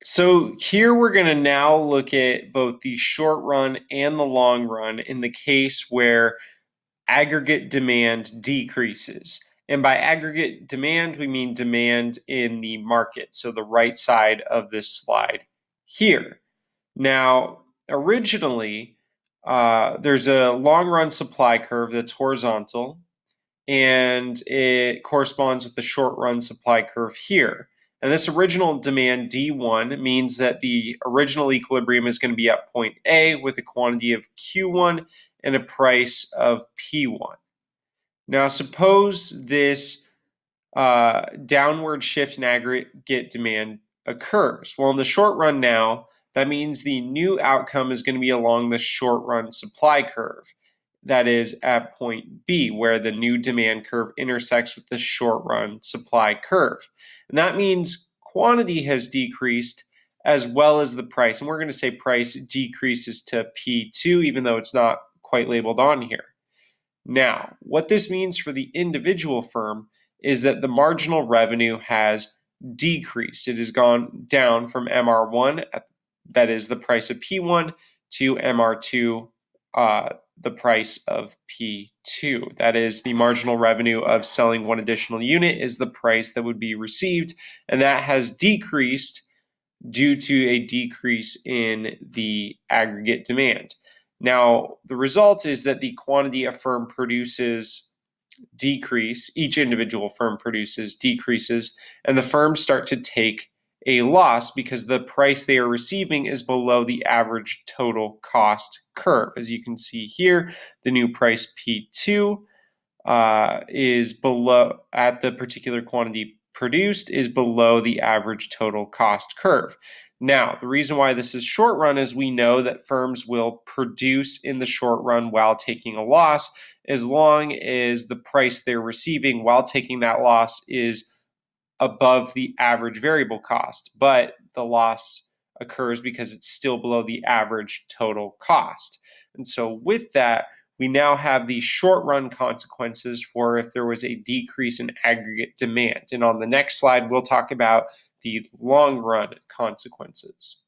So here we're going to now look at both the short run and the long run in the case where aggregate demand decreases. And by aggregate demand, we mean demand in the market, so the right side of this slide here. Now, originally, there's a long run supply curve that's horizontal, and it corresponds with the short run supply curve here. And this original demand D1 means that the original equilibrium is going to be at point A with a quantity of Q1 and a price of P1. Now, suppose this downward shift in aggregate demand occurs. Well, in the short run now, that means the new outcome is going to be along the short run supply curve. That is at point B, where the new demand curve intersects with the short run supply curve. And that means quantity has decreased as well as the price. And we're going to say price decreases to P2, even though it's not quite labeled on here. Now, what this means for the individual firm is that the marginal revenue has decreased. It has gone down from MR1, that is the price of P1, to MR2, the price of P2. That is the marginal revenue of selling one additional unit is the price that would be received, and that has decreased due to a decrease in the aggregate demand. Now, the result is that the quantity a firm produces each individual firm produces decreases, and the firms start to take a loss because the price they are receiving is below the average total cost curve. As you can see here, the new price P2 is below, at the particular quantity produced, is below the average total cost curve. Now, the reason why this is short run is we know that firms will produce in the short run while taking a loss, as long as the price they're receiving while taking that loss is above the average variable cost. But the loss occurs because it's still below the average total cost. And so with that, we now have the short run consequences for if there was a decrease in aggregate demand. And on the next slide, we'll talk about the long run consequences.